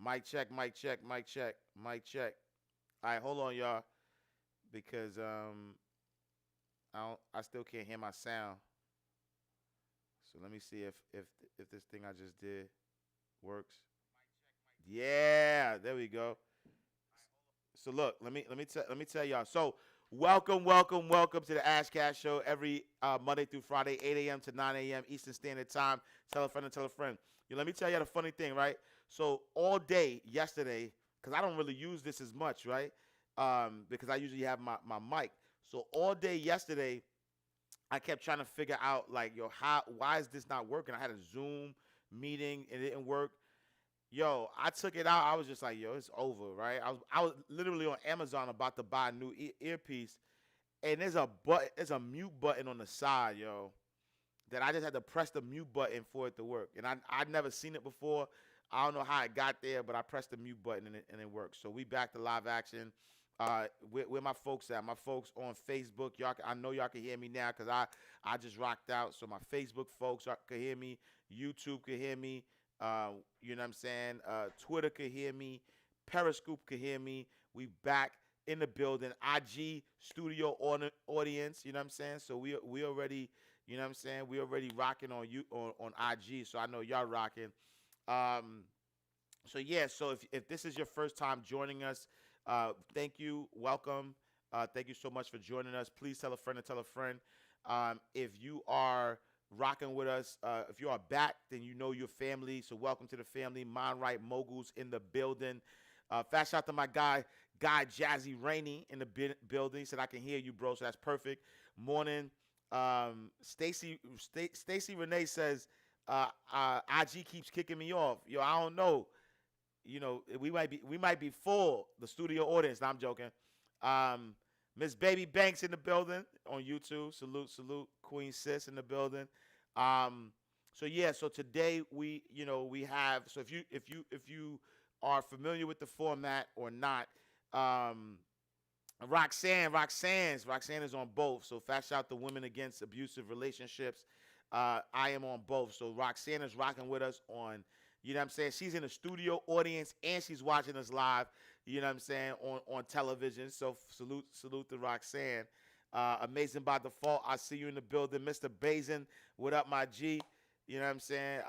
Mic check, mic check, mic check, mic check. All right, hold on, y'all, because I still can't hear my sound. So let me see if this thing I just did works. Yeah, there we go. So look, let me tell y'all. So welcome to the Ash Cash Show every Monday through Friday, 8 a.m. to 9 a.m. Eastern Standard Time. Tell a friend and tell a friend. Let me tell you the funny thing, right? So all day yesterday, because I don't really use this as much, right? Because I usually have my mic. So all day yesterday, I kept trying to figure out like, yo, why is this not working? I had a Zoom meeting and it didn't work. Yo, I took it out. I was just like, yo, it's over, right? I was literally on Amazon about to buy a new earpiece, and there's a mute button on the side, yo, that I just had to press the mute button for it to work. And I'd never seen it before. I don't know how it got there, but I pressed the mute button and it worked. So we back to live action. Where my folks at? My folks on Facebook. I know y'all can hear me now because I just rocked out. So my Facebook folks can hear me. YouTube can hear me. Uh, you know what I'm saying? Twitter could hear me. Periscope could hear me. We back in the building. IG studio audience. You know what I'm saying? So we already. You know what I'm saying? We already rocking on IG. So I know y'all rocking. Um, so yeah, so if this is your first time joining us, thank you, welcome. Thank you so much for joining us. Please tell a friend and tell a friend. If you are rocking with us, if you are back, then you know your family. So welcome to the family. Mind Right Moguls in the building. Fast shout to my guy Jazzy Rainey in the building. He said I can hear you, bro. So that's perfect. Morning. Stacy Renee says, IG keeps kicking me off. Yo, I don't know. We might be full the studio audience. No, I'm joking. Um, Miss Baby Banks in the building on YouTube. Salute, Queen Sis in the building. So yeah, so today we have. So if you are familiar with the format or not, um, Roxanne is on both. So fast shout to Women Against Abusive Relationships. I am on both. So Roxanne is rocking with us on, you know what I'm saying? She's in the studio audience and she's watching us live, you know what I'm saying, on television. So salute to Roxanne. Amazing by default. I see you in the building. Mr. Bazin, what up, my G? You know what I'm saying?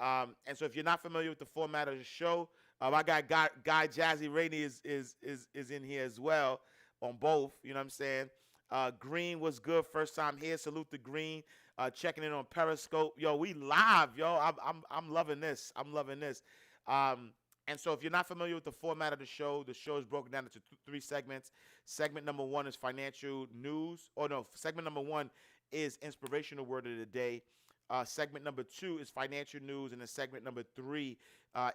And so if you're not familiar with the format of the show, I got guy Jazzy Rainey is in here as well on both. You know what I'm saying? Green was good first time here. Salute to Green. Checking in on Periscope. Yo, we live, yo. I'm loving this. I'm loving this. Um, and so if you're not familiar with the format of the show is broken down into three segments. Segment number one is financial news. Oh no, segment number one is inspirational word of the day. Segment number two is financial news, and then segment number three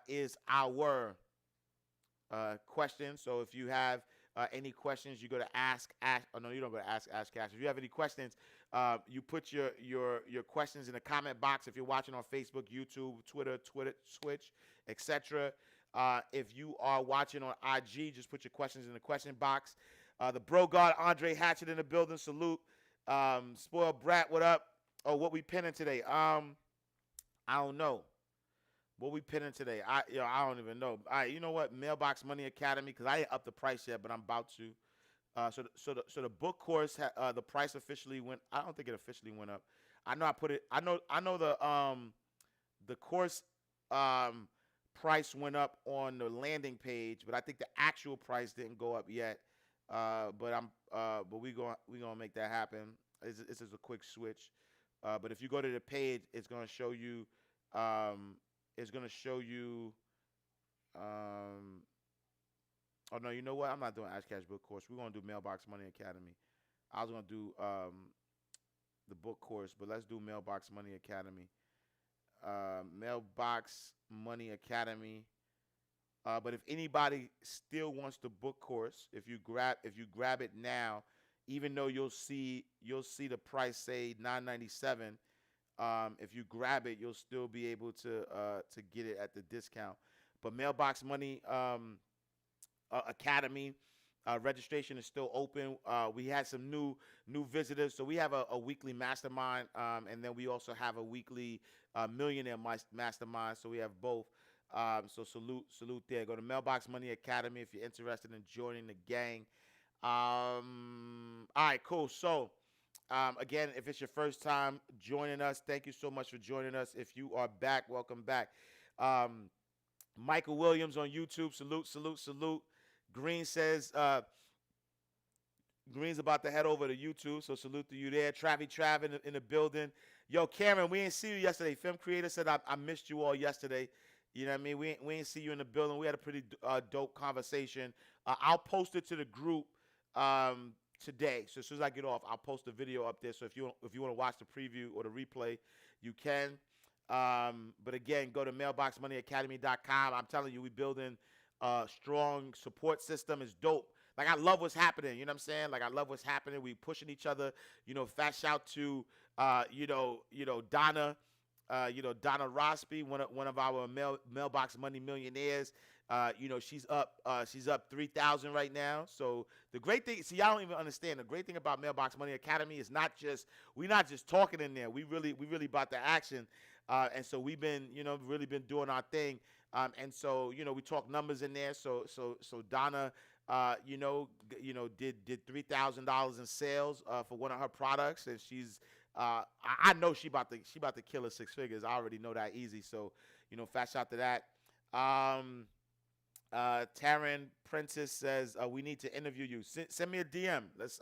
is our questions. So if you have any questions, you go to ask. Oh no, you don't go to ask Cash. If you have any questions, you put your questions in the comment box. If you're watching on Facebook, YouTube, Twitter, Twitch, etc. If you are watching on IG, just put your questions in the question box. The bro god Andre Hatchett in the building. Salute. Spoiled brat, what up? Oh, what we pinning today? I don't know. What we pinning today? I don't even know. All right, you know what? Mailbox Money Academy, because I ain't up the price yet, but I'm about to. So the book course, the price officially went. I don't think it officially went up. I know I put it. I know the course price went up on the landing page, but I think the actual price didn't go up yet. But we gonna make that happen. This is a quick switch. But if you go to the page, it's gonna show you. It's gonna show you. Um, oh no, you know what? I'm not doing Ash Cash book course. We're gonna do Mailbox Money Academy. I was gonna do the book course, but let's do Mailbox Money Academy. Mailbox Money Academy. But if anybody still wants the book course, if you grab it now, even though you'll see the price say $9.97. If you grab it, you'll still be able to get it at the discount. But Mailbox Money Academy registration is still open. We had some new visitors, so we have a weekly mastermind, and then we also have a weekly millionaire mastermind. So we have both. So salute there. Go to Mailbox Money Academy if you're interested in joining the gang. All right, cool. So, again, if it's your first time joining us, thank you so much for joining us. If you are back, welcome back. Michael Williams on YouTube, salute. Green says, Green's about to head over to YouTube, so salute to you there. Trav in the building. Yo, Cameron, we didn't see you yesterday. Film Creator said I missed you all yesterday. You know what I mean? We didn't see you in the building. We had a pretty dope conversation. I'll post it to the group today. So as soon as I get off, I'll post the video up there. So if you want to watch the preview or the replay, you can. But again, go to mailboxmoneyacademy.com. I'm telling you, we building a strong support system. It's dope. Like, I love what's happening. You know what I'm saying? Like, I love what's happening. We pushing each other. You know, fat shout to Donna. Donna Rosby, one of our mailbox money millionaires. She's up 3,000 right now. So the great thing, see, y'all don't even understand. The great thing about Mailbox Money Academy is we're not just talking in there. We really about the action. And so we've been, really been doing our thing. And so, we talk numbers in there. So Donna, did $3,000 in sales for one of her products, and she's I know she about to kill her 6 figures. I already know that easy. So, fat shout to that. Taryn Princess says we need to interview you. Send me a DM. Let's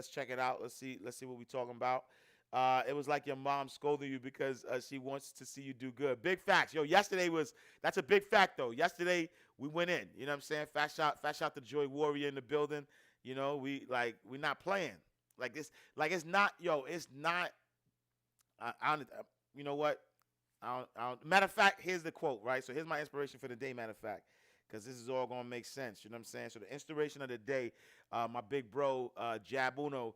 check it out. Let's see what we're talking about. It was like your mom scolding you because she wants to see you do good. Big facts. Yo, that's a big fact though. Yesterday we went in. You know what I'm saying? Fat shout to Joy Warrior in the building. We're not playing. It's not. You know what? Matter of fact, here's the quote, right? So here's my inspiration for the day, matter of fact, because this is all going to make sense. You know what I'm saying? So the inspiration of the day, my big bro, Jab Uno,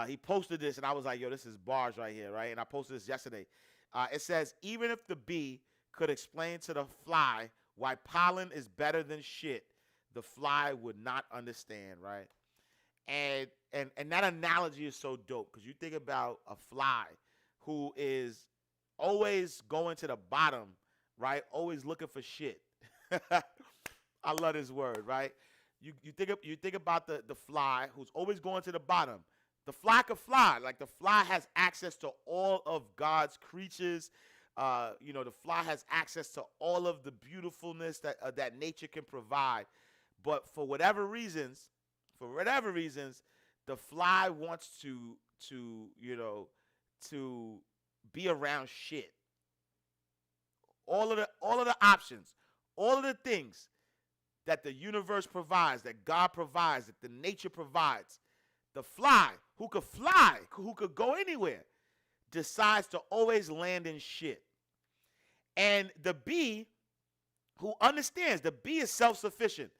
he posted this, and I was like, yo, this is bars right here, right? And I posted this yesterday. It says, even if the bee could explain to the fly why pollen is better than shit, the fly would not understand, right? And that analogy is so dope because you think about a fly who is always going to the bottom, right? Always looking for shit. I love this word, right? You think about the fly who's always going to the bottom. The fly could fly. Like, the fly has access to all of God's creatures. The fly has access to all of the beautifulness that nature can provide. But for whatever reasons, the fly wants to be around shit. All of the options, all of the things that the universe provides, that God provides, that the nature provides, the fly, who could go anywhere, decides to always land in shit. And the bee, who understands, the bee is self-sufficient.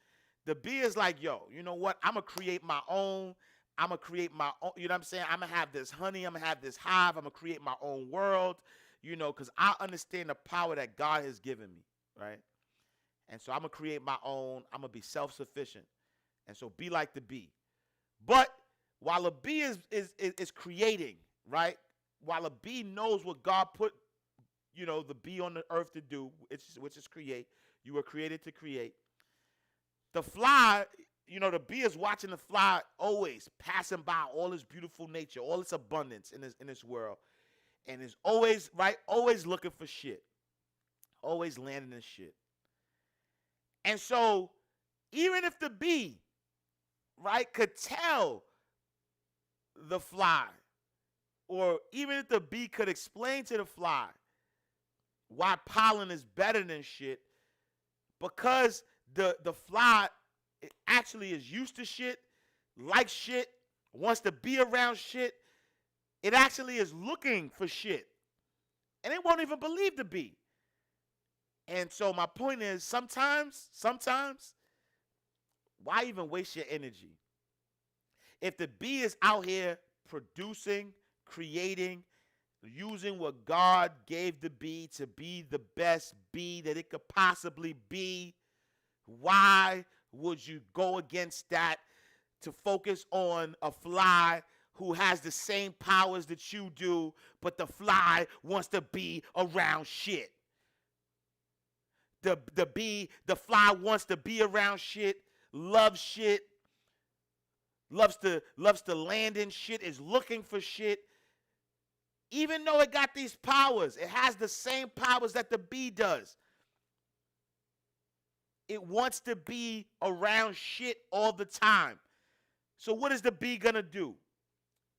The bee is like, yo, you know what? I'm going to create my own. You know what I'm saying? I'm going to have this honey. I'm going to have this hive. I'm going to create my own world, because I understand the power that God has given me, right? And so I'm going to create my own. I'm going to be self-sufficient. And so be like the bee. But while a bee is creating, right? While a bee knows what God put, the bee on the earth to do, which is create. You were created to create. The fly, the bee is watching the fly always passing by all this beautiful nature, all this abundance in this world. And is always, right, always looking for shit. Always landing in shit. And so, even if the bee, right, could tell the fly, or even if the bee could explain to the fly why pollen is better than shit, because the fly actually is used to shit, likes shit, wants to be around shit, it actually is looking for shit. And it won't even believe the bee. And so my point is, sometimes, why even waste your energy? If the bee is out here producing, creating, using what God gave the bee to be the best bee that it could possibly be, why would you go against that to focus on a fly who has the same powers that you do, but the fly wants to be around shit? the fly wants to be around shit, loves shit, loves to land in shit, is looking for shit. Even though it got these powers, it has the same powers that the bee does. It wants to be around shit all the time. So what is the bee gonna do?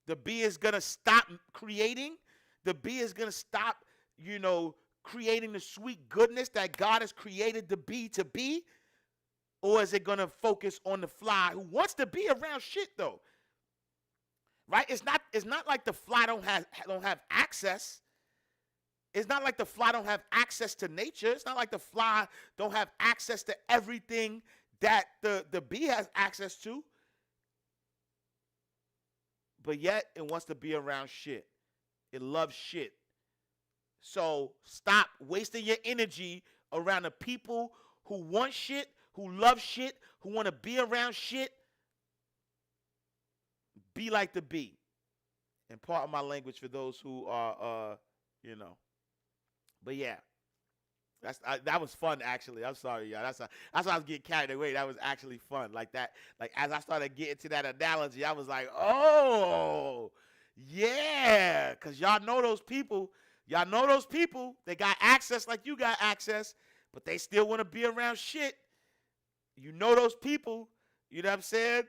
The bee is gonna stop creating. The bee is gonna stop, creating the sweet goodness that God has created the bee to be. Or is it gonna focus on the fly who wants to be around shit though? Right? It's not like the fly don't have access. It's not like the fly don't have access to nature. It's not like the fly don't have access to everything that the bee has access to. But yet it wants to be around shit. It loves shit. So stop wasting your energy around the people who want shit, who love shit, who want to be around shit. Be like the bee. And part of my language for those who are, But yeah, that was fun actually. I'm sorry, y'all. That's why I was getting carried away. That was actually fun. Like that. Like as I started getting to that analogy, I was like, oh, yeah, because y'all know those people. Y'all know those people. They got access like you got access, but they still want to be around shit. You know those people. You know what I'm saying?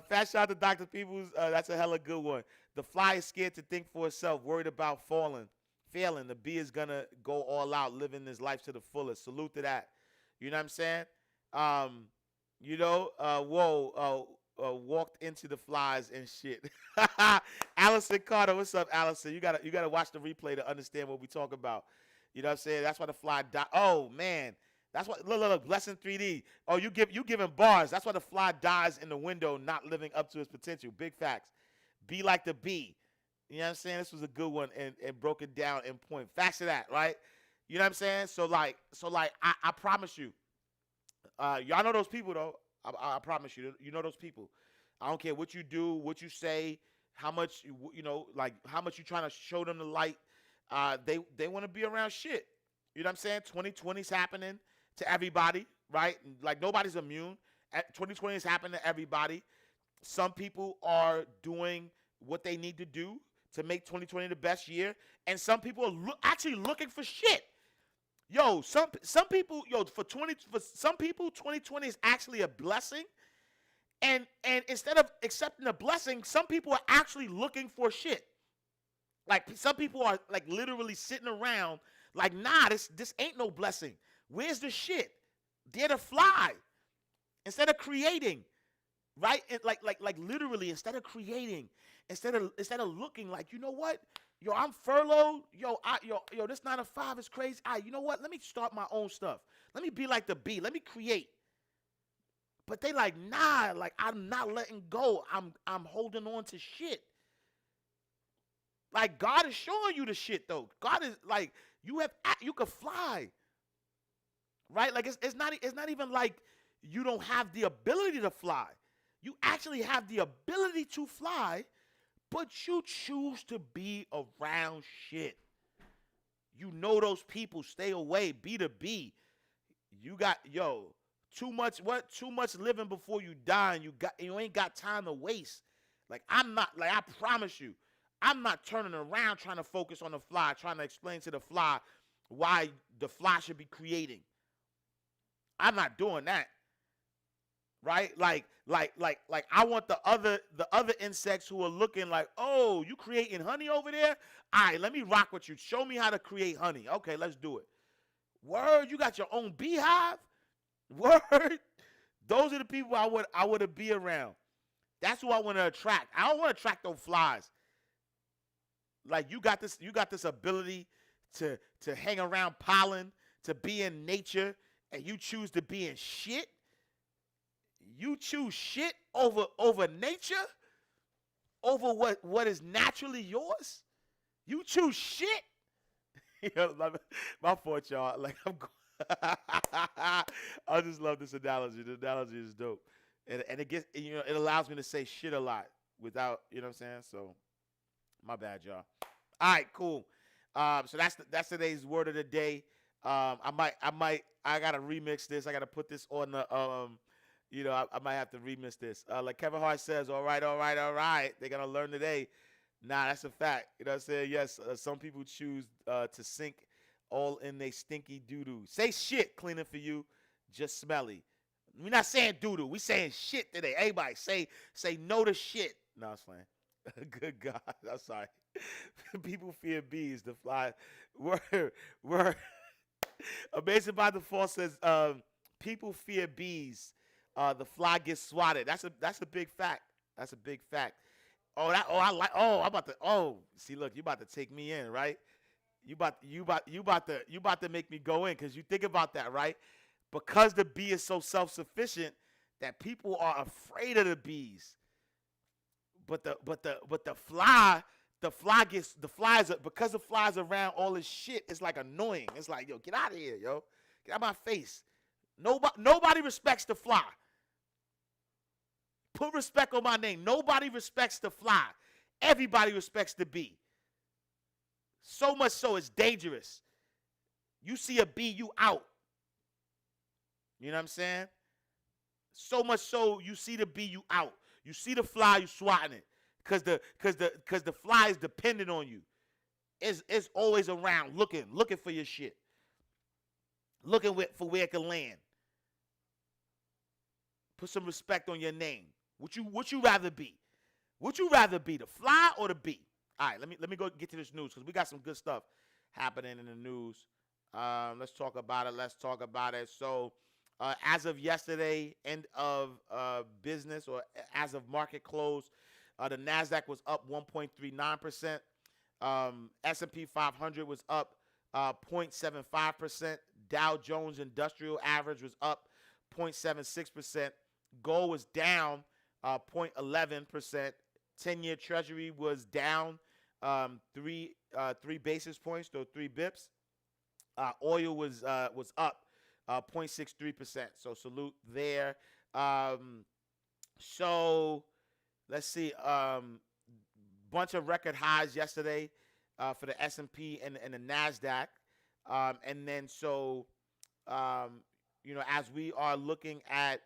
Fat shout out to Dr. Peoples. That's a hella good one. The fly is scared to think for itself, worried about failing. The bee is going to go all out, living his life to the fullest. Salute to that. You know what I'm saying? Walked into the flies and shit. Allison Carter, what's up, Allison? You gotta watch the replay to understand what we talk about. You know what I'm saying? That's why the fly died. Oh, man. That's why, look, lesson 3D. Oh, you giving bars. That's why the fly dies in the window, not living up to its potential. Big facts. Be like the bee. You know what I'm saying? This was a good one and broke it down in point. Facts to that, right? You know what I'm saying? So I promise you, y'all know those people though. I promise you, you know those people. I don't care what you do, what you say, how much how much you trying to show them the light. They want to be around shit. You know what I'm saying? 2020 is happening to everybody, right? Like nobody's immune. 2020 is happening to everybody. Some people are doing what they need to do to make 2020 the best year, and some people are actually looking for shit. Yo, some people, for some people, 2020 is actually a blessing, and instead of accepting a blessing, some people are actually looking for shit. Like some people are like literally sitting around like, nah, this ain't no blessing. Where's the shit? They're the fly. Instead of creating, right? And like literally, instead of creating, instead of looking like, you know what? Yo, I'm furloughed. Yo, this 9 to 5 is crazy. You know what? Let me start my own stuff. Let me be like the bee. Let me create. But they like, nah, like I'm not letting go. I'm holding on to shit. Like God is showing you the shit though. God is like, you can fly. Right? Like it's not even like you don't have the ability to fly. You actually have the ability to fly, but you choose to be around shit. You know those people. Stay away. Be the bee. You got, too much living before you die, and you ain't got time to waste. Like I promise you, I'm not turning around trying to focus on the fly, trying to explain to the fly why the fly should be creating. I'm not doing that. Right? Like I want the other insects who are looking like, oh, you creating honey over there? All right, let me rock with you. Show me how to create honey. Okay, let's do it. Word, you got your own beehive? Word. Those are the people I want to be around. That's who I want to attract. I don't want to attract those flies. Like you got this ability to hang around pollen, to be in nature, and you choose to be in shit. You choose shit over nature, over what is naturally yours. You choose shit. My fault, y'all. Like I just love this analogy. The analogy is dope, and it gets it allows me to say shit a lot without what I'm saying. So my bad, y'all. All right, cool. So that's today's word of the day. I gotta remix this. I gotta put this on the I might have to remix this. Like Kevin Hart says, all right, all right, all right. They're gonna learn today. Nah, that's a fact. You know what I'm saying? Yes, some people choose to sink all in they stinky doo-doo. Say shit cleaning for you, just smelly. We're not saying doo-doo. We saying shit today. Everybody say no to shit. No, it's fine. Good God. I'm sorry. People fear bees. The fly. Word. Amazing by Default says, people fear bees. The fly gets swatted. That's a big fact. That's a big fact. I'm about to see, look, you about to take me in, right? You about to make me go in, because you think about that, right? Because the bee is so self-sufficient that people are afraid of the bees. But the fly is because the flies around all this shit, it's like annoying. It's like, yo, get out of here, yo. Get out of my face. Nobody respects the fly. Put respect on my name. Nobody respects the fly. Everybody respects the bee. So much so it's dangerous. You see a bee, you out. You know what I'm saying? So much so you see the bee, you out. You see the fly, you swatting it. Cause the fly is dependent on you. It's always around looking for your shit. Looking for where it can land. Put some respect on your name. What you rather be? Would you rather be the fly or the bee? All right, let me go get to this news, because we got some good stuff happening in the news. Let's talk about it. So, as of yesterday, end of business, or as of market close, the Nasdaq was up 1.39%. S&P 500 was up 0.75%. Dow Jones Industrial Average was up 0.76%. Gold was down 0.11%. 10-year Treasury was down 3 basis points, so 3 bips. Oil was up 0.63%. So salute there. So let's see. Bunch of record highs yesterday for the S&P and the Nasdaq. And then as we are looking at,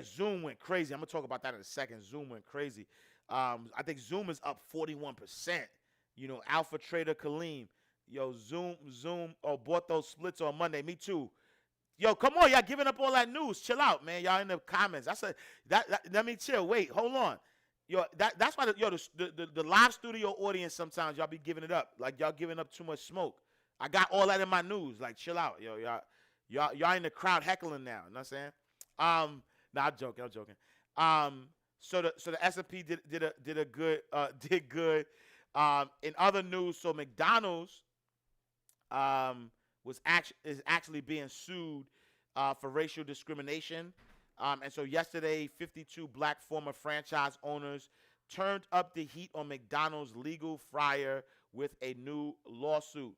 Zoom went crazy. I'm gonna talk about that in a second. Zoom went crazy. I think Zoom is up 41%. Alpha Trader Kaleem, Zoom bought those splits on Monday. Me too. Yo, come on, y'all giving up all that news. Chill out, man. Y'all in the comments. I said that let me chill. Wait, hold on. Yo, that's why the live studio audience, sometimes y'all be giving it up. Like, y'all giving up too much smoke. I got all that in my news. Like, chill out. Yo, y'all in the crowd heckling now. You know what I'm saying? I'm joking. So the S&P did good. In other news, so McDonald's is actually being sued for racial discrimination. And so yesterday, 52 black former franchise owners turned up the heat on McDonald's legal fryer with a new lawsuit.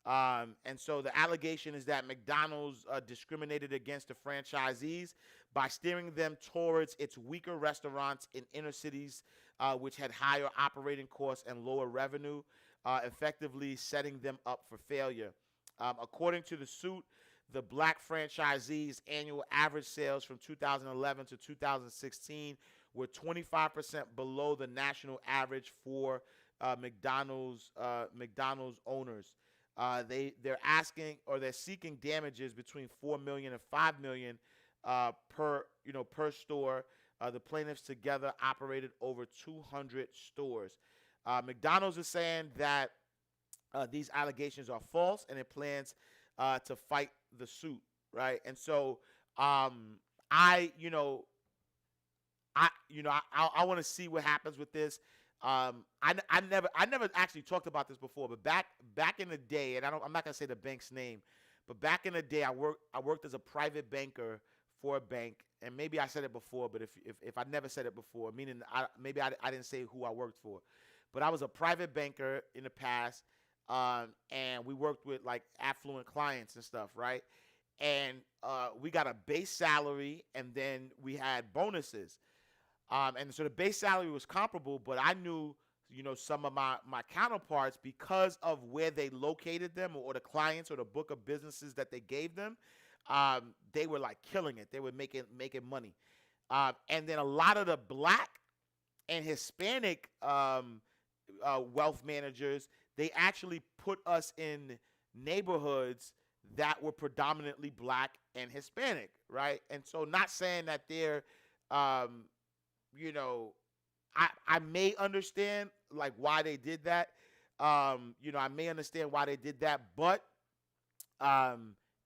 And so the allegation is that McDonald's discriminated against the franchisees by steering them towards its weaker restaurants in inner cities, which had higher operating costs and lower revenue, effectively setting them up for failure. According to the suit, the black franchisees' annual average sales from 2011 to 2016 were 25% below the national average for McDonald's owners. They're seeking damages between $4 million and $5 million per store. The plaintiffs together operated over 200 stores. McDonald's is saying that these allegations are false, and it plans to fight the suit, right? And so I want to see what happens with this. I never actually talked about this before, but back in the day, and I'm not gonna say the bank's name, but back in the day, I worked as a private banker for a bank, and maybe I said it before, but if I never said it before, meaning maybe I didn't say who I worked for, but I was a private banker in the past, and we worked with like affluent clients and stuff, right? And we got a base salary, and then we had bonuses. And so the base salary was comparable, but I knew, some of my counterparts, because of where they located them, or the clients or the book of businesses that they gave them, they were like killing it. They were making money. And then a lot of the black and Hispanic wealth managers, they actually put us in neighborhoods that were predominantly black and Hispanic, right? And so, not saying that they're, you know, I may understand like why they did that. I may understand why they did that, but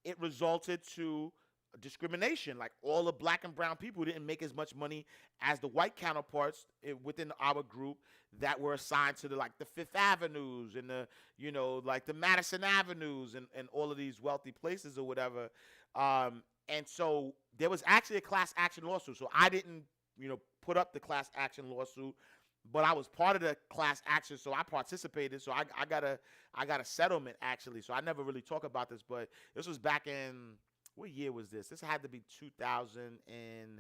it resulted to discrimination. Like, all the black and brown people didn't make as much money as the white counterparts within our group that were assigned to the Fifth Avenues and like the Madison Avenues and all of these wealthy places or whatever. And so there was actually a class action lawsuit. So I didn't, put up the class action lawsuit, but I was part of the class action, so I participated. So I got a settlement actually. So I never really talk about this, but this was back in, what year was this? This had to be 2000 and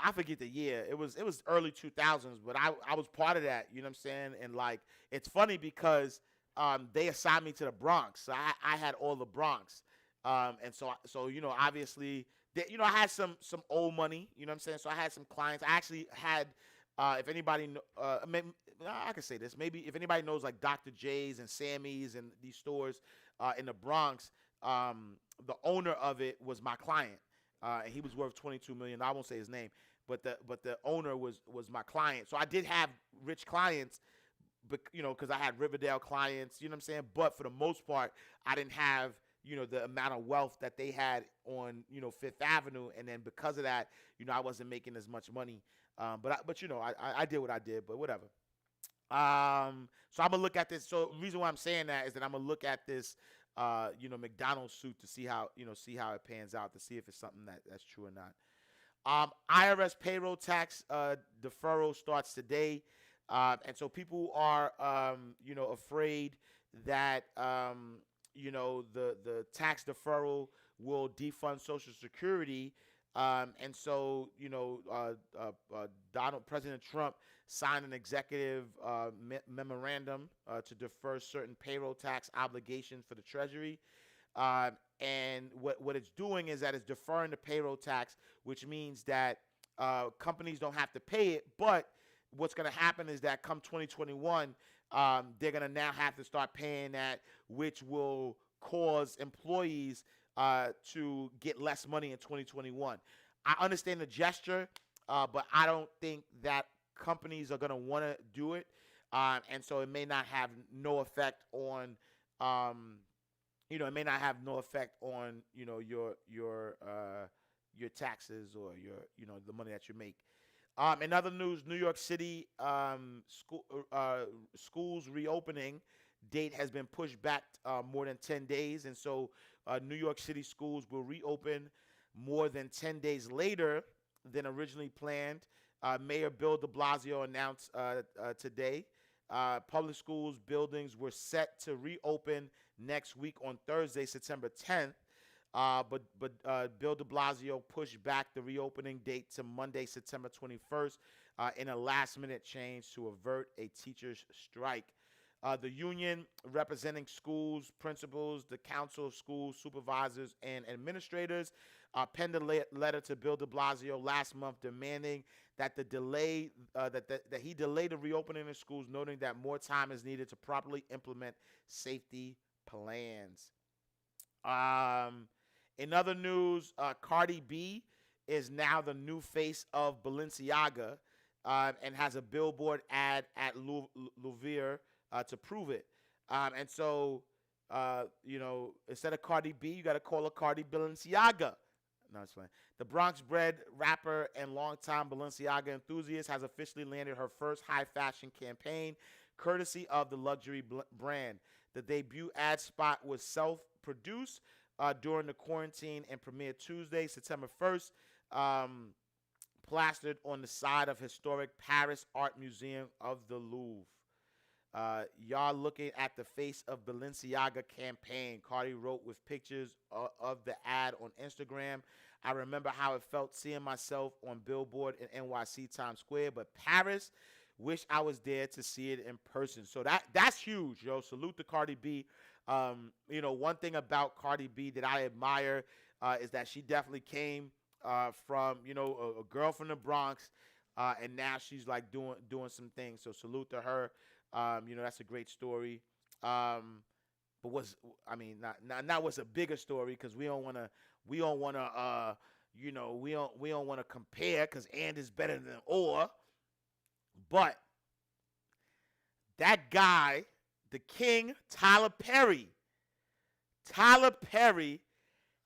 I forget the year. It was early 2000s, but I was part of that. You know what I'm saying? And like, it's funny because they assigned me to the Bronx, so I had all the Bronx, and so obviously. I had some old money, you know what I'm saying? So I had some clients. I actually had, if anybody, I can say this, maybe if anybody knows like Dr. J's and Sammy's and these stores in the Bronx, the owner of it was my client, and he was worth $22 million. I won't say his name, but the owner was my client. So I did have rich clients, but because I had Riverdale clients, you know what I'm saying? But for the most part, I didn't have the amount of wealth that they had on, Fifth Avenue. And then because of that, I wasn't making as much money. But I did what I did, but whatever. So I'm going to look at this. So the reason why I'm saying that is that I'm going to look at this, McDonald's suit to see how it pans out, to see if it's something that's true or not. Irs Payroll Tax deferral starts today. And so people are, afraid that, the tax deferral will defund Social Security. And so, President Trump signed an executive memorandum to defer certain payroll tax obligations for the Treasury. And what it's doing is that it's deferring the payroll tax, which means that companies don't have to pay it. But what's going to happen is that come 2021, they're going to now have to start paying that, which will cause employees to get less money in 2021. I understand the gesture, but I don't think that companies are going to want to do it. And so it may not have no effect on, it may not have no effect on, your taxes or your, the money that you make. In other news, New York City schools reopening date has been pushed back more than 10 days. And so New York City schools will reopen more than 10 days later than originally planned. Mayor Bill de Blasio announced today public schools buildings were set to reopen next week on Thursday, September 10th. But Bill de Blasio pushed back the reopening date to Monday, September 21st, in a last-minute change to avert a teachers' strike. The union representing schools, principals, the Council of Schools, Supervisors, and Administrators penned a letter to Bill de Blasio last month demanding that the delay that he delay the reopening of schools, noting that more time is needed to properly implement safety plans. In other news, Cardi B is now the new face of Balenciaga and has a billboard ad at Louvre to prove it. And so, instead of Cardi B, you got to call her Cardi Balenciaga. No, it's fine. The Bronx-bred rapper and longtime Balenciaga enthusiast has officially landed her first high-fashion campaign, courtesy of the luxury brand. The debut ad spot was self-produced during the quarantine and premiered Tuesday, September 1st, plastered on the side of historic Paris Art Museum of the Louvre. Y'all looking at the face of Balenciaga campaign, Cardi wrote with pictures of the ad on Instagram. I remember how it felt seeing myself on billboard in NYC Times Square, but Paris Wish I was there to see it in person. So that's huge, yo. Salute to Cardi B. One thing about Cardi B that I admire is that she definitely came from, a girl from the Bronx, and now she's like doing some things. So salute to her. That's a great story. But not what's a bigger story, because we don't wanna compare, because and is better than or. But that guy, the king, Tyler Perry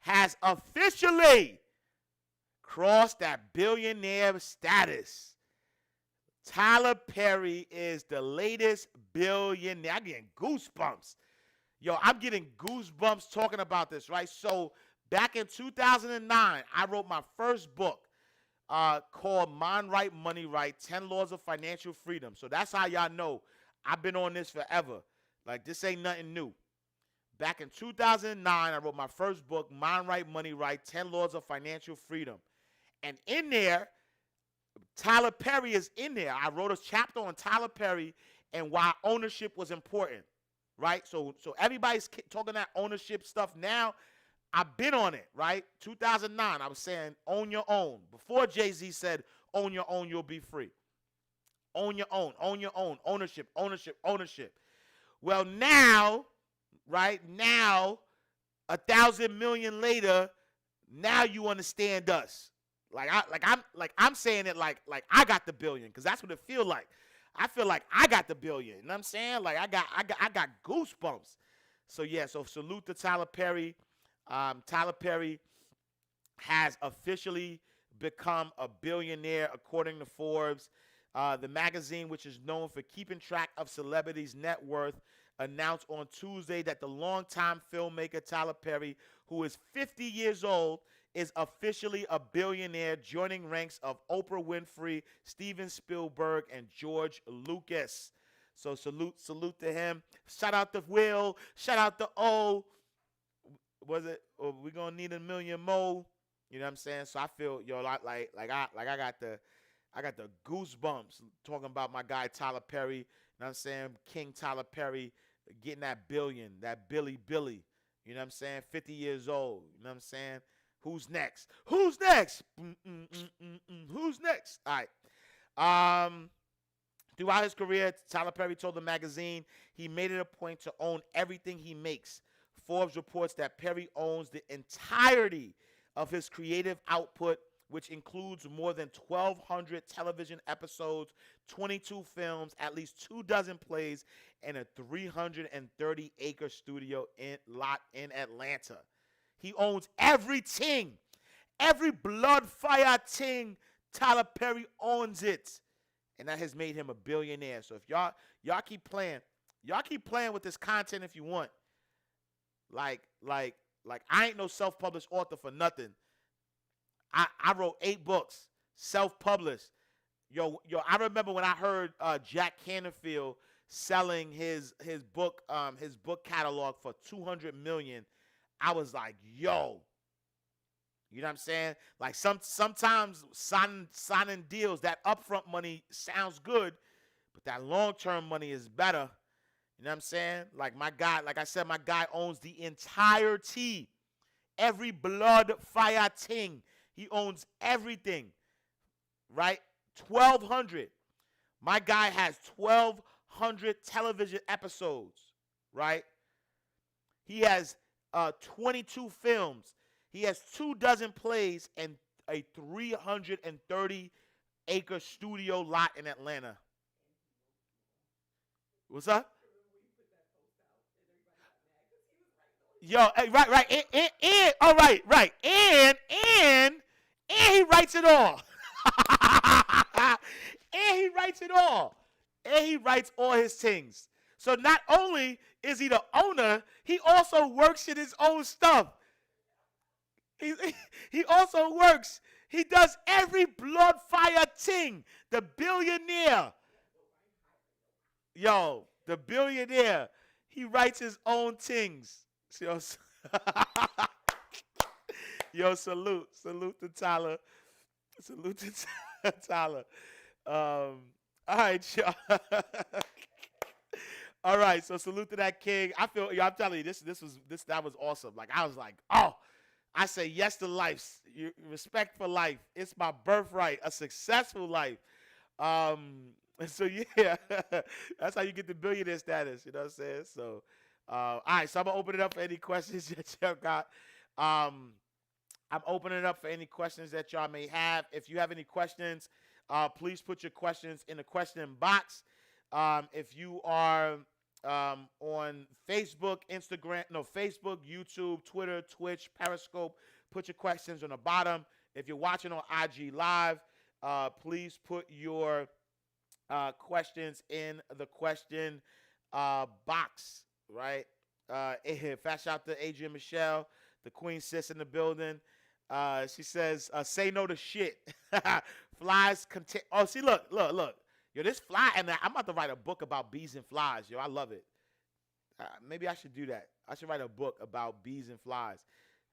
has officially crossed that billionaire status. Tyler Perry is the latest billionaire. I'm getting goosebumps. Yo, I'm getting goosebumps talking about this, right? So back in 2009, I wrote my first book called Mind Right, Money Right, 10 Laws of Financial Freedom. So that's how y'all know I've been on this forever. Like, this ain't nothing new. Back in 2009, I wrote my first book, Mind Right, Money Right, 10 Laws of Financial Freedom. And in there, Tyler Perry is in there. I wrote a chapter on Tyler Perry and why ownership was important, right? So everybody's talking that ownership stuff now. I've been on it, right? 2009, I was saying own your own. Before Jay-Z said own your own, you'll be free. Own your own, ownership. Well, now, right, now, 1,000 million later, now you understand us. I'm saying it like I got the billion, because that's what it feel like. I feel like I got the billion. You know what I'm saying? Like I got goosebumps. So yeah, so salute to Tyler Perry. Tyler Perry has officially become a billionaire according to Forbes. The magazine, which is known for keeping track of celebrities' net worth, announced on Tuesday that the longtime filmmaker Tyler Perry, who is 50 years old, is officially a billionaire, joining ranks of Oprah Winfrey, Steven Spielberg, and George Lucas. So salute to him. Shout out to Will. Shout out to O. Was it? Oh, we're gonna need a million more. You know what I'm saying? So I feel, yo, I got the goosebumps talking about my guy Tyler Perry. You know what I'm saying? King Tyler Perry getting that billion, that Billy. You know what I'm saying? 50 years old. You know what I'm saying? Who's next? Who's next? Who's next? All right. Throughout his career, Tyler Perry told the magazine he made it a point to own everything he makes. Forbes reports that Perry owns the entirety of his creative output, which includes more than 1,200 television episodes, 22 films, at least 24 plays, and a 330-acre studio lot in Atlanta. He owns everything. Every blood fire thing, Tyler Perry owns it. And that has made him a billionaire. So if y'all keep playing with this content if you want. Like I ain't no self-published author for nothing. I wrote 8 books, self-published. Yo, I remember when I heard Jack Canfield selling his book catalog for $200 million. I was like, yo, you know what I'm saying? Like sometimes signing deals, that upfront money sounds good, but that long-term money is better. You know what I'm saying? Like I said, my guy owns the entirety, every blood fire thing. He owns everything, right? 1,200. My guy has 1,200 television episodes, right? He has 22 films. He has 24 plays and a 330-acre studio lot in Atlanta. What's up? Yo, right, and all right, and he writes it all. And he writes it all. And he writes all his things. So not only is he the owner, he also works in his own stuff. He also works. He does every blood fire thing. The billionaire. Yo, the billionaire. He writes his own things. Yo, salute to Tyler. Salute to Tyler. All All right, y'all. All right, so salute to that king. I feel, I'm telling you, that was awesome. Like I was like, oh, I say yes to life, respect for life. It's my birthright, a successful life. So yeah, that's how you get the billionaire status. You know what I'm saying? So, all right. So I'm gonna open it up for any questions that y'all got. Um, I'm opening it up for any questions that y'all may have. If you have any questions, please put your questions in the question box. If you are on Facebook, Instagram, no, Facebook, YouTube, Twitter, Twitch, Periscope, put your questions on the bottom. If you're watching on IG Live, please put your questions in the question box, right? Fast shout to Adrian Michelle, the Queen Sis in the building. She says, say no to shit. Flies contain. Oh, see, look. Yo, this fly, and I'm about to write a book about bees and flies. Yo, I love it. Maybe I should do that. I should write a book about bees and flies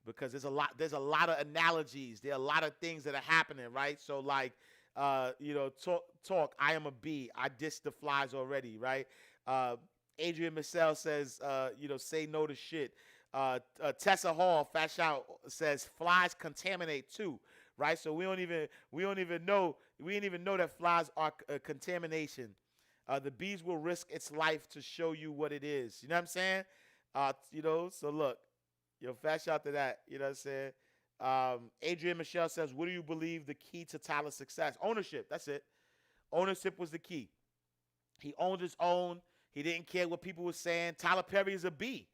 because there's a lot of analogies. There are a lot of things that are happening, right? So, like, talk. I am a bee. I dissed the flies already, right? Adrian Michelle says, say no to shit. Tessa Hall, fat shout, says flies contaminate too, right? So we don't even know that flies are contamination. The bees will risk its life to show you what it is. You know what I'm saying? So look, fat shout to that. You know what I'm saying? Adrian Michelle says, what do you believe the key to Tyler's success? Ownership. That's it. Ownership was the key. He owned his own. He didn't care what people were saying. Tyler Perry is a bee.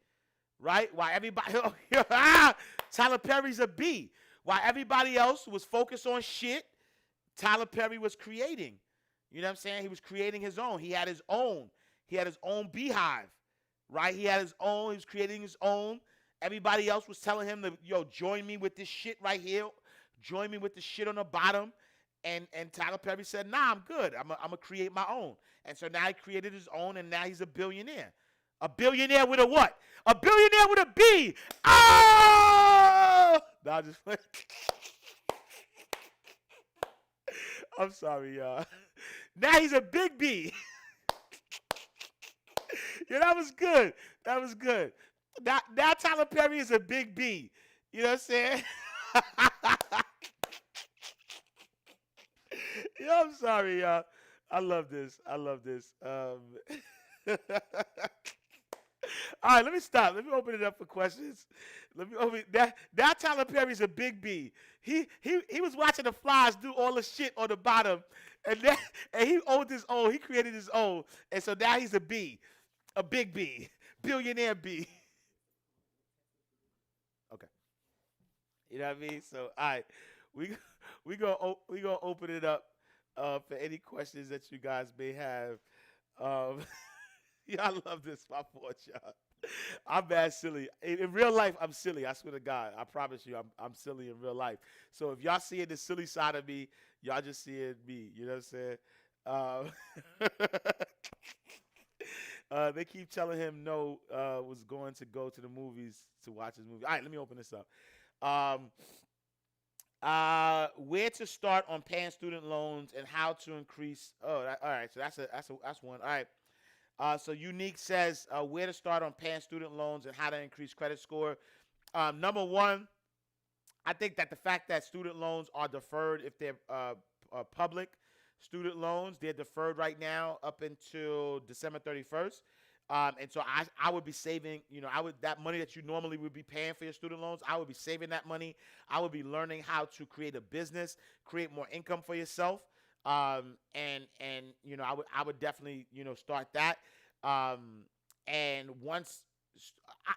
Right? While everybody, Tyler Perry's a bee. While everybody else was focused on shit, Tyler Perry was creating. You know what I'm saying? He was creating his own. He had his own. He had his own beehive, right? He had his own. He was creating his own. Everybody else was telling him to, join me with this shit right here. Join me with the shit on the bottom. And Tyler Perry said, nah, I'm good. I'm going to create my own. And so now he created his own, and now he's a billionaire. A billionaire with a what? A billionaire with a B. Oh! No, I'm sorry, y'all. Now he's a big B. Yeah, that was good. That was good. Now Tyler Perry is a big B. You know what I'm saying? Yeah, I'm sorry, y'all. I love this. All right, let me stop. Let me open it up for questions. Let me open that. Now Tyler Perry's a big B. He was watching the flies do all the shit on the bottom, and he owned his own. He created his own, and so now he's a B, a big B, billionaire B. Okay, you know what I mean. So all right, we gonna open it up for any questions that you guys may have. Yeah, I love this. My fault, y'all. I'm bad silly. In real life, I'm silly. I swear to God. I promise you, I'm silly in real life. So if y'all seeing the silly side of me, y'all just seeing me. You know what I'm saying? They keep telling him no was going to go to the movies to watch his movie. All right, let me open this up. Where to start on paying student loans and how to increase. All right. So that's one. All right. So Unique says where to start on paying student loans and how to increase credit score. Number one, I think that the fact that student loans are deferred if they're public student loans, they're deferred right now up until December 31st. And so I would be saving, that money that you normally would be paying for your student loans, I would be saving that money. I would be learning how to create a business, create more income for yourself. And I would definitely, start that. And once,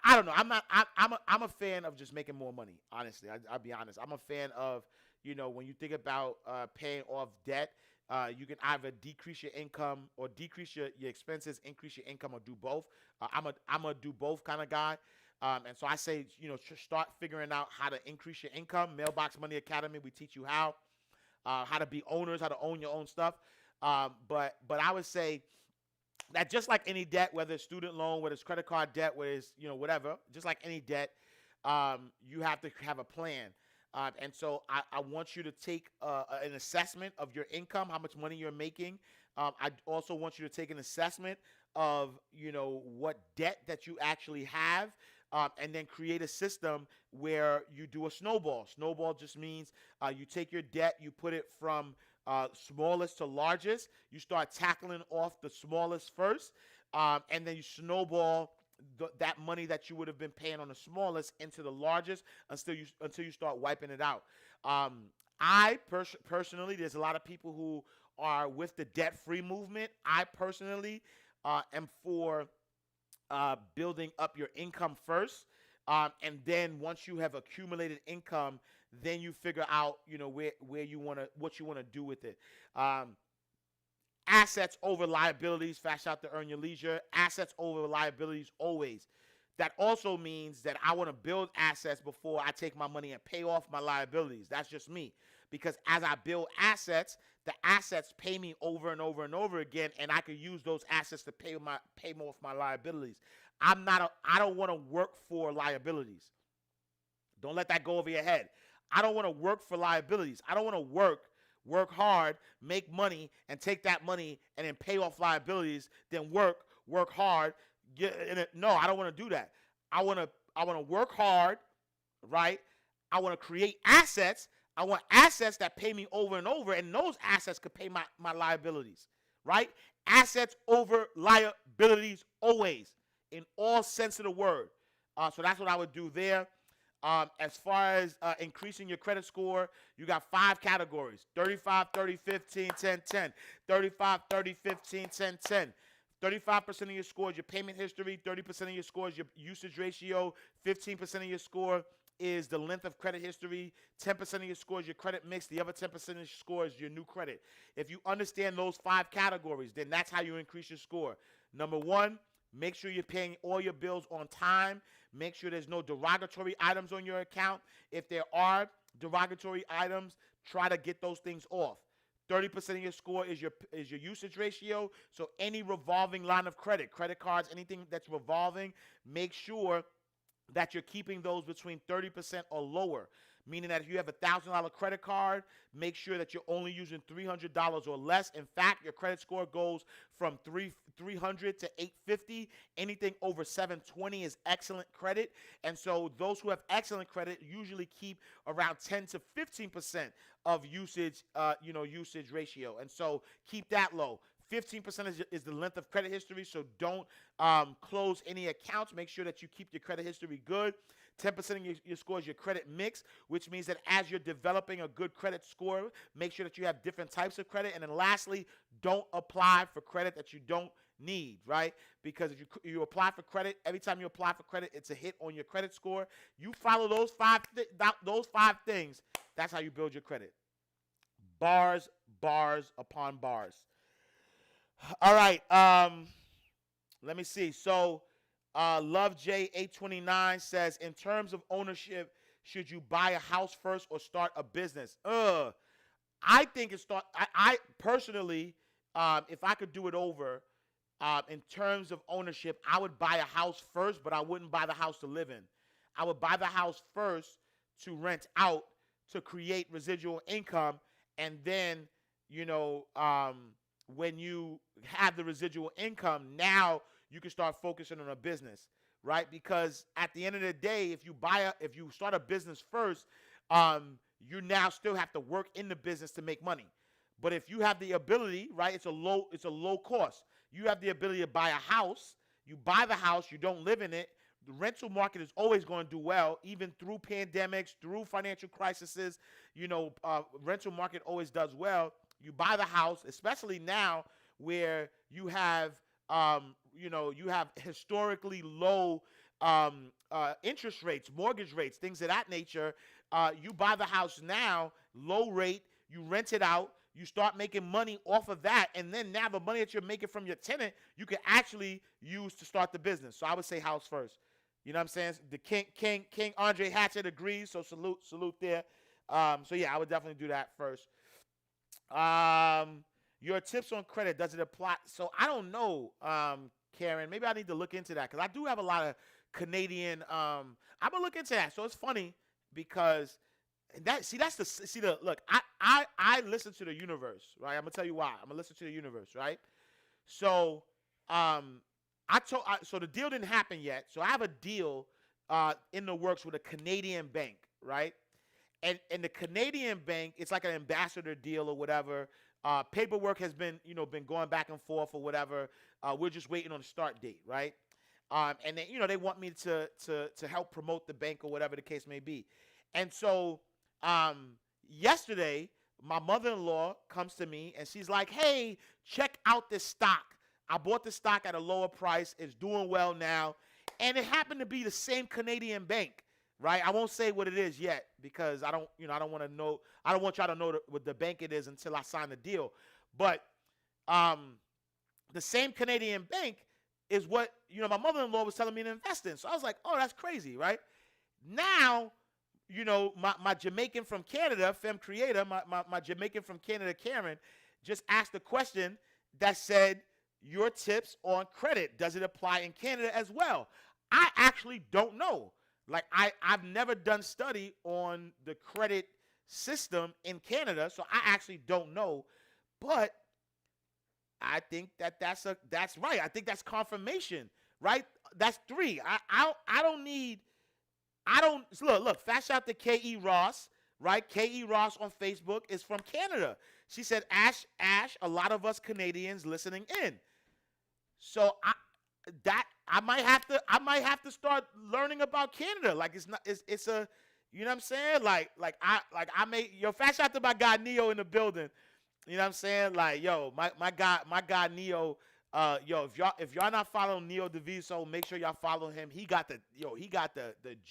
I don't know, I'm a fan of just making more money. Honestly, I'll be honest. I'm a fan of, when you think about, paying off debt, you can either decrease your income or decrease your expenses, increase your income, or do both. I'm a do both kind of guy. And so I say, start figuring out how to increase your income. Mailbox Money Academy, we teach you how to be owners, how to own your own stuff. But I would say that just like any debt, whether it's student loan, whether it's credit card debt, whether it's, whatever, just like any debt, you have to have a plan. And so I want you to take an assessment of your income, how much money you're making. I also want you to take an assessment of, what debt that you actually have, and then create a system where you do a snowball. Snowball just means you take your debt, you put it from smallest to largest. You start tackling off the smallest first, and then you snowball that money that you would have been paying on the smallest into the largest until you start wiping it out. I personally, there's a lot of people who are with the debt-free movement. I personally am for building up your income first, and then once you have accumulated income, then you figure out where what you want to do with it. Assets over liabilities, fast out to earn your leisure. Assets over liabilities always. That also means that I want to build assets before I take my money and pay off my liabilities. That's just me. Because as I build assets, the assets pay me over and over and over again, and I can use those assets to pay off my liabilities. I don't want to work for liabilities. Don't let that go over your head. I don't want to work for liabilities. I don't want to work hard, make money, and take that money and then pay off liabilities, then work hard. No, I don't want to do that. I want to work hard, right? I want to create assets. I want assets that pay me over and over, and those assets could pay my liabilities, right? Assets over liabilities always, in all sense of the word. So that's what I would do there. As far as increasing your credit score, you got 5 categories: 35, 30, 15, 10, 10. 35, 30, 15, 10, 10. 35% of your score is your payment history. 30% of your score is your usage ratio. 15% of your score is the length of credit history. 10% of your score is your credit mix. The other 10% of your score is your new credit. If you understand those 5 categories, then that's how you increase your score. Number 1, make sure you're paying all your bills on time. Make sure there's no derogatory items on your account. If there are derogatory items, try to get those things off. 30% of your score is your usage ratio. So any revolving line of credit, credit cards, anything that's revolving, make sure that you're keeping those between 30% or lower. Meaning that if you have a $1,000 credit card, make sure that you're only using $300 or less. In fact, your credit score goes from 300 to 850. Anything over 720 is excellent credit. And so those who have excellent credit usually keep around 10 to 15% of usage ratio. And so keep that low. 15% is the length of credit history, so don't close any accounts. Make sure that you keep your credit history good. 10% of your score is your credit mix, which means that as you're developing a good credit score, make sure that you have different types of credit. And then lastly, don't apply for credit that you don't need, right? Because if you apply for credit, every time you apply for credit, it's a hit on your credit score. You follow those five things, that's how you build your credit. Bars upon bars. All right, let me see. So Love J 829 says, in terms of ownership, should you buy a house first or start a business? I think I personally, if I could do it over, in terms of ownership, I would buy a house first, but I wouldn't buy the house to live in. I would buy the house first to rent out, to create residual income, and then, when you have the residual income, now you can start focusing on a business, right? Because at the end of the day, if you start a business first, you now still have to work in the business to make money. But if you have the ability, right, it's a low cost. You have the ability to buy a house. You buy the house, you don't live in it. The rental market is always going to do well, even through pandemics, through financial crises. Rental market always does well. You buy the house, especially now where you have historically low interest rates, mortgage rates, things of that nature. You buy the house now, low rate, you rent it out, you start making money off of that, and then now the money that you're making from your tenant, you can actually use to start the business. So I would say house first. You know what I'm saying? The King Andre Hatchett agrees, so salute there. So yeah, I would definitely do that first. Your tips on credit, does it apply? So I don't know, Karen. Maybe I need to look into that because I do have a lot of Canadian. I'm gonna look into that. So it's funny because Look. I listen to the universe, right? I'm gonna tell you why. I'm gonna listen to the universe, right? So, so the deal didn't happen yet. So I have a deal in the works with a Canadian bank, right? And the Canadian bank, it's like an ambassador deal or whatever. Paperwork has been going back and forth or whatever. We're just waiting on the start date, right? And then they want me to help promote the bank or whatever the case may be. And so yesterday, my mother-in-law comes to me and she's like, "Hey, check out this stock. I bought the stock at a lower price. It's doing well now." And it happened to be the same Canadian bank, right? I won't say what it is yet because I don't want to know. I don't want y'all to know what the bank it is until I sign the deal. But the same Canadian bank is what my mother-in-law was telling me to invest in. So I was like, "Oh, that's crazy, right?" Now, my Jamaican from Canada, Femme Creator, my Jamaican from Canada, Karen, just asked a question that said, "Your tips on credit, does it apply in Canada as well?" I actually don't know. Like, I've never done study on the credit system in Canada, so I actually don't know. But I think that's right. I think that's confirmation, right? That's 3. Look, fast shout to K.E. Ross, right? K.E. Ross on Facebook is from Canada. She said, Ash, a lot of us Canadians listening in. So I might have to start learning about Canada. Like, it's a, you know what I'm saying? Like I may, fast shout to my guy Neo in the building. You know what I'm saying? Like, my guy Neo. If y'all not following Neo DeViso, make sure y'all follow him. He got the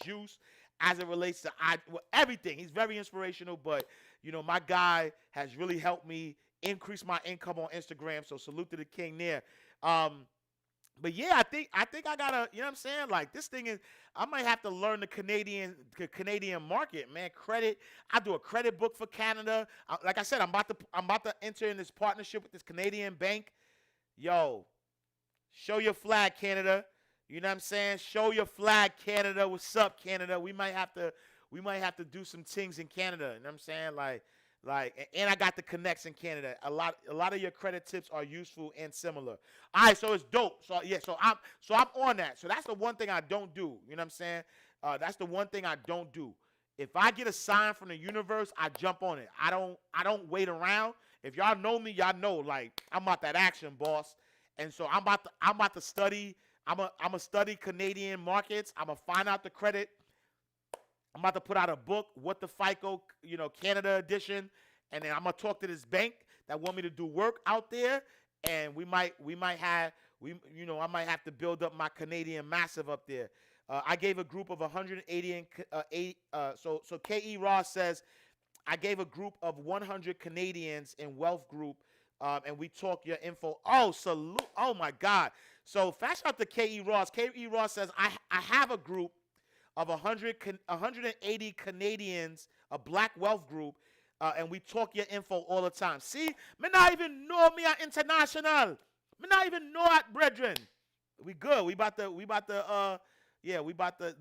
juice as it relates to everything. He's very inspirational, but my guy has really helped me increase my income on Instagram. So salute to the king there. But yeah, I think I gotta, you know what I'm saying? Like, this thing is, I might have to learn the Canadian market, man. Credit. I do a credit book for Canada. Like I said, I'm about to enter in this partnership with this Canadian bank. Show your flag, Canada. You know what I'm saying? Show your flag, Canada. What's up, Canada? We might have to do some things in Canada. You know what I'm saying? And I got the connects in Canada. A lot of your credit tips are useful and similar. All right, so it's dope. So yeah, so I'm on that. So that's the one thing I don't do. You know what I'm saying? That's the one thing I don't do. If I get a sign from the universe, I jump on it. I don't wait around. If y'all know me, y'all know, like, I'm about that action, boss. And so I'm about to study. I'm a study Canadian markets. I'm gonna find out the credit. I'm about to put out a book, What the Fico, Canada edition, and then I'm gonna talk to this bank that want me to do work out there, and I might have to build up my Canadian massive up there. I gave a group of 180 so K.E. Ross says, I gave a group of 100 Canadians in Wealth Group, and we talk your info. Oh, salute. Oh, my God. So fast out to K.E. Ross. K.E. Ross says, I have a group of 180 Canadians, a black wealth group, and we talk your info all the time. See, me not even know me are international. Me not even know that, brethren. We good. The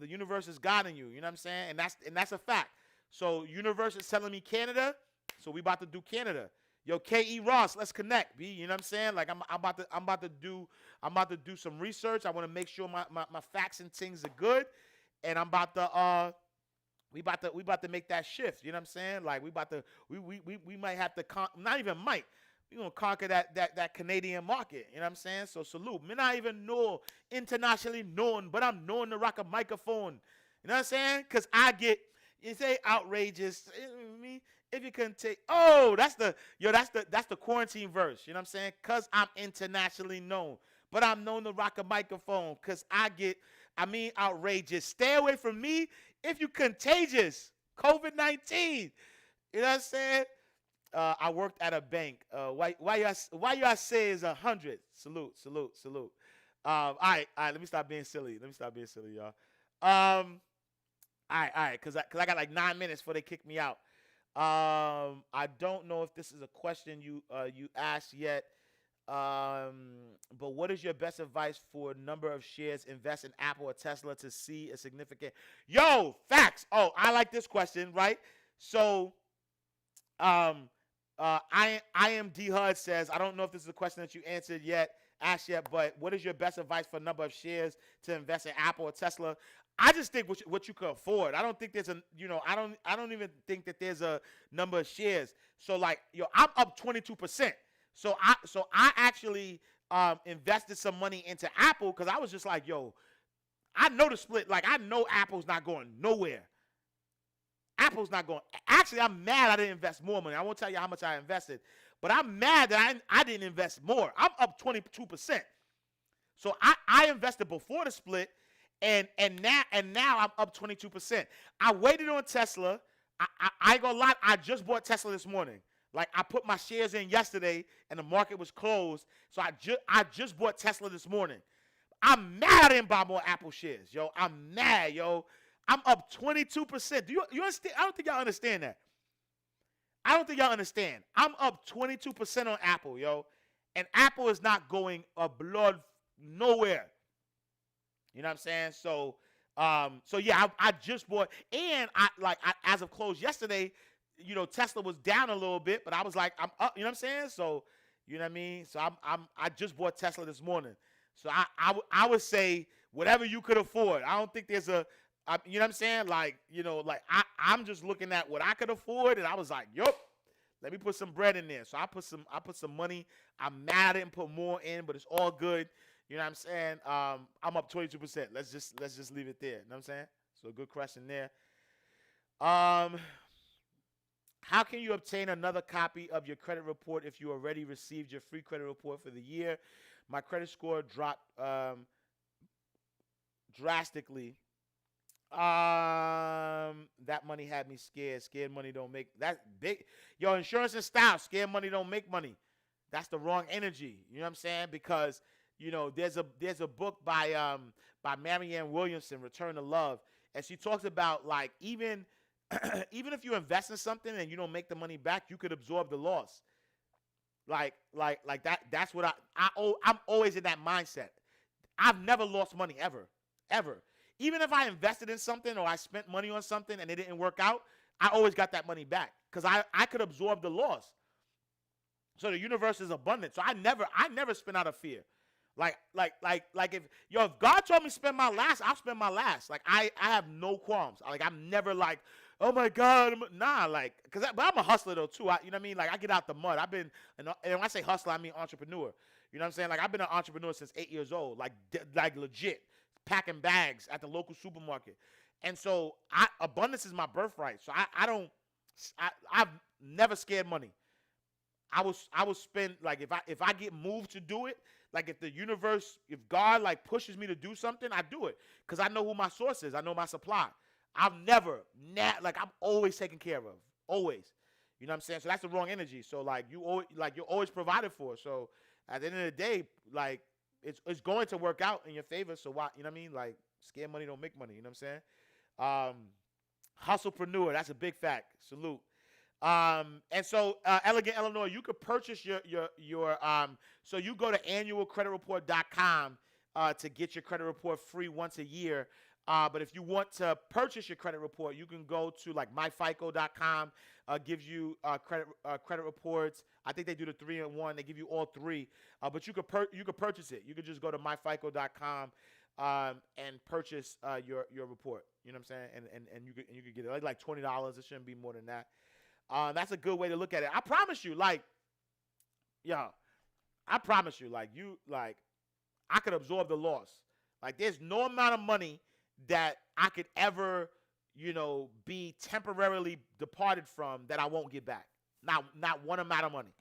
universe is guiding you. You know what I'm saying? And that's a fact. So universe is telling me Canada, so we about to do Canada. Yo, K.E. Ross, let's connect, B. You know what I'm saying? Like, I'm about to do some research. I want to make sure my facts and things are good, and I'm about to we about to make that shift. You know what I'm saying? Like, we might have to not even might. We gonna conquer that Canadian market. You know what I'm saying? So salute. Me not even know internationally known, but I'm known to rock a microphone. You know what I'm saying? Cause I get. You say outrageous. If you couldn't take, that's the quarantine verse. You know what I'm saying? Cause I'm internationally known, but I'm known to rock a microphone. Cause outrageous. Stay away from me if you contagious. COVID-19. You know what I'm saying? I worked at a bank. Why y'all say is 100? Salute. All right. Let me stop being silly. Y'all. All right, because I got like 9 minutes before they kick me out. I don't know if this is a question you asked yet, but what is your best advice for number of shares invest in Apple or Tesla to see a significant? Yo, facts. Oh, I like this question, right? So I am D Hud says, I don't know if this is a question that you asked yet, but what is your best advice for number of shares to invest in Apple or Tesla? I just think what you could afford. I don't think there's I don't even think that there's a number of shares. So like, I'm up 22%. So I actually invested some money into Apple because I was just like, I know the split. Like, I know Apple's not going nowhere. Apple's not going. Actually, I'm mad I didn't invest more money. I won't tell you how much I invested, but I'm mad that I didn't invest more. I'm up 22%. So I invested before the split, and now I'm up 22%. I waited on Tesla. I ain't gonna lie. I just bought Tesla this morning. Like, I put my shares in yesterday, and the market was closed. So I just bought Tesla this morning. I'm mad I didn't buy more Apple shares, yo. I'm mad, yo. I'm up 22%. Do you understand? I don't think y'all understand that. I don't think y'all understand. I'm up 22% on Apple, yo. And Apple is not going a blood nowhere. You know what I'm saying? So yeah, I just bought, and as of close yesterday, Tesla was down a little bit, but I was like, I'm up. You know what I'm saying? So, you know what I mean? So I just bought Tesla this morning. So I would say whatever you could afford. I don't think there's you know what I'm saying? Like, I'm just looking at what I could afford, and I was like, yup, let me put some bread in there. So I put some money. I'm mad I didn't put more in, but it's all good. You know what I'm saying? I'm up 22%. Let's just leave it there. You know what I'm saying? So good question there. How can you obtain another copy of your credit report if you already received your free credit report for the year? My credit score dropped drastically. That money had me scared. Scared money don't make that big. Yo, insurance and style. Scared money don't make money. That's the wrong energy. You know what I'm saying? Because there's a book by Marianne Williamson, Return to Love, and she talks about, like, even if you invest in something and you don't make the money back, you could absorb the loss. Like that. That's what I'm always in that mindset. I've never lost money ever. Even if I invested in something or I spent money on something and it didn't work out, I always got that money back because I could absorb the loss. So the universe is abundant. So I never spend out of fear. Like if God told me to spend my last, I'll spend my last. Like, I have no qualms. Like, I'm never like, oh my God, nah, like, but I'm a hustler though too. You know what I mean? Like, I get out the mud. And when I say hustler, I mean entrepreneur. You know what I'm saying? Like, I've been an entrepreneur since 8 years old. Like legit, packing bags at the local supermarket. And so abundance is my birthright. So I've never scared money. I will spend, like, if I get moved to do it, like, if the universe, if God, like, pushes me to do something, I do it because I know who my source is. I know my supply. I'm I'm always taken care of, always. You know what I'm saying? So that's the wrong energy. So, like, you're always provided for. So at the end of the day, like, it's going to work out in your favor. So why, you know what I mean? Like, scared money don't make money. You know what I'm saying? Hustlepreneur, that's a big fact. Salute. And so, Elegant Illinois, you could purchase your so you go to annualcreditreport.com to get your credit report free once a year. But if you want to purchase your credit report, you can go to, like, myfico.com. Gives you credit reports. I think they do the 3-in-1. They give you all three. But you could purchase it. You could just go to myfico.com and purchase your report. You know what I'm saying? And you could get it like $20. It shouldn't be more than that. That's a good way to look at it. I promise you, like, I could absorb the loss. Like, there's no amount of money that I could ever, be temporarily departed from that I won't get back. Not one amount of money,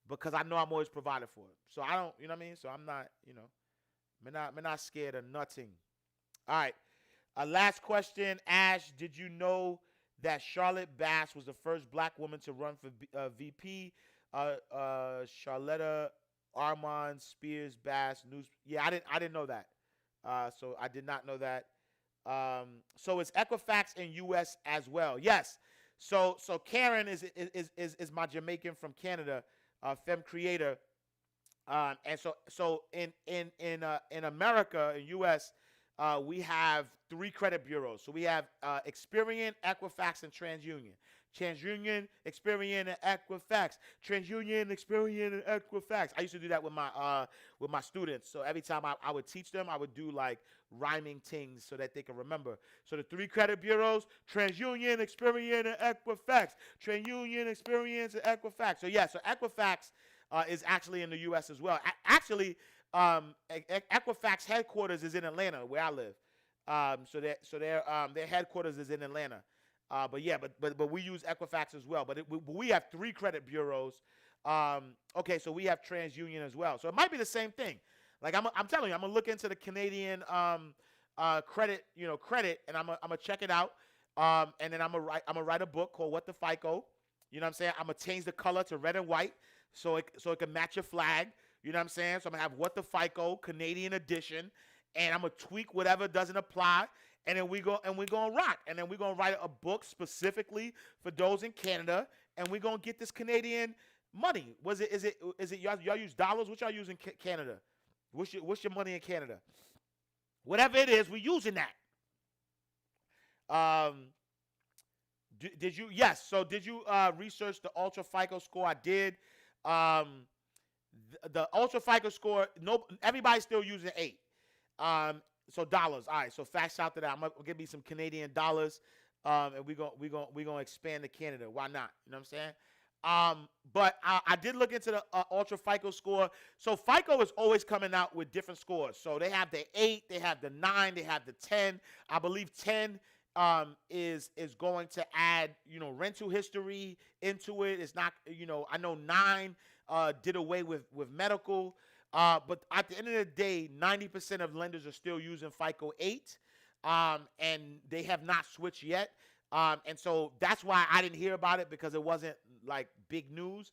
because I know I'm always provided for. So I don't, you know what I mean? So I'm not, I'm not scared of nothing. All right. Last question, Ash. Did you know that Charlotte Bass was the first black woman to run for VP? Charlotta Armand Spears Bass News. Yeah, I didn't know that. So I did not know that. So it's Equifax in U.S. as well. Yes. So Karen is my Jamaican from Canada, femme creator. And so in America, in U.S., we have 3 credit bureaus. So we have Experian, Equifax, and TransUnion. TransUnion, Experian, and Equifax. TransUnion, Experian, and Equifax. I used to do that with my students. So every time I would teach them, I would do like rhyming things so that they can remember. So the 3 credit bureaus: TransUnion, Experian, and Equifax. TransUnion, Experian, and Equifax. So yeah, so Equifax is actually in the U.S. as well. Actually, Equifax headquarters is in Atlanta, where I live. So their headquarters is in Atlanta. But we use Equifax as well. But we have 3 credit bureaus. Okay, so we have TransUnion as well. So it might be the same thing. Like I'm telling you, I'm gonna look into the Canadian credit, and I'm gonna check it out. And then I'm gonna write a book called What the Fico. You know what I'm saying? I'm gonna change the color to red and white so it can match your flag. You know what I'm saying? So I'm gonna have What the Fico Canadian edition, and I'm gonna tweak whatever doesn't apply, and then we're gonna rock, and then we're gonna write a book specifically for those in Canada, and we're gonna get this Canadian money. Is it y'all use dollars? What y'all use in Canada? What's your money in Canada? Whatever it is, we're using that. Did you? Yes. So did you research the Ultra FICO score? I did. The Ultra FICO score, everybody's still using 8. So dollars. All right. So fast out to that. I'm gonna give me some Canadian dollars, and we gonna expand to Canada. Why not? You know what I'm saying? But I did look into the Ultra FICO score. So FICO is always coming out with different scores. So they have the 8, they have the 9, they have the 10. I believe 10 is going to add rental history into it. It's not I know 9 did away with medical. But at the end of the day, 90% of lenders are still using FICO 8, and they have not switched yet. And so that's why I didn't hear about it, because it wasn't like big news.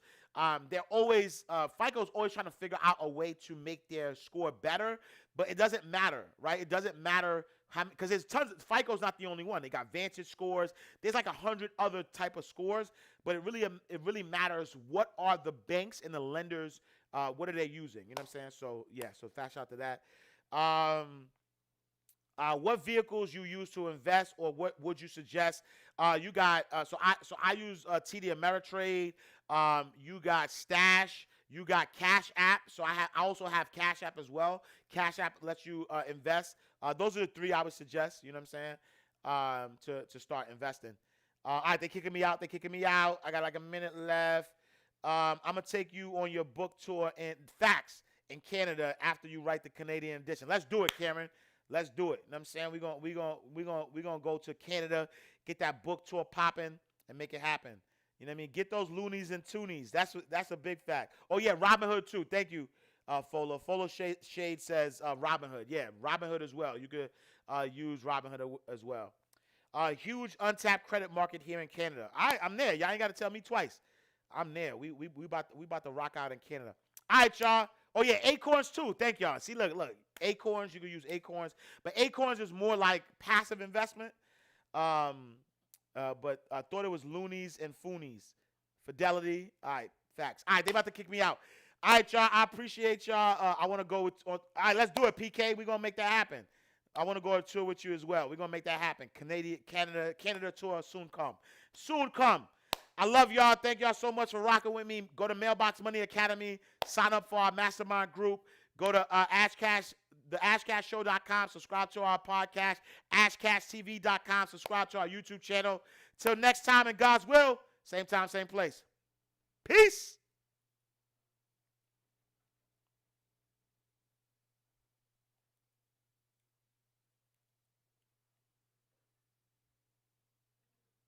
They're always FICO's always trying to figure out a way to make their score better, but it doesn't matter, right? It doesn't matter how, because there's tons. FICO's not the only one. They got Vantage scores. There's like 100 other type of scores, but it really matters what are the banks and the lenders. What are they using? You know what I'm saying? So yeah. So fast out to that. What vehicles you use to invest, or what would you suggest? You got so I use TD Ameritrade. You got Stash. You got Cash App. So I also have Cash App as well. Cash App lets you invest. Those are the 3 I would suggest. You know what I'm saying? To start investing. All right, they're kicking me out. I got like a minute left. I'm gonna take you on your book tour in Facts in Canada after you write the Canadian edition. Let's do it, Cameron. Let's do it. You know what I'm saying? We're gonna go to Canada, get that book tour popping, and make it happen. You know what I mean? Get those loonies and toonies. That's a big fact. Oh yeah, Robinhood too. Thank you, Folo. Folo Shade says Robinhood. Yeah, Robinhood as well. You could use Robinhood as well. Huge untapped credit market here in Canada. I'm there. Y'all ain't got to tell me twice. I'm there. We about to rock out in Canada. All right, y'all. Oh yeah, Acorns too. Thank y'all. See, look. Acorns. You can use Acorns, but Acorns is more like passive investment. But I thought it was loonies and foonies. Fidelity. All right, facts. All right, they about to kick me out. All right, y'all. I appreciate y'all. I want to go with. All right, let's do it, PK. We're gonna make that happen. I want to go on a tour with you as well. We're gonna make that happen. Canada tour soon come. Soon come. I love y'all. Thank y'all so much for rocking with me. Go to Mailbox Money Academy. Sign up for our mastermind group. Go to AshCashShow.com. Subscribe to our podcast. AshCashTV.com. Subscribe to our YouTube channel. Till next time, in God's will. Same time, same place. Peace.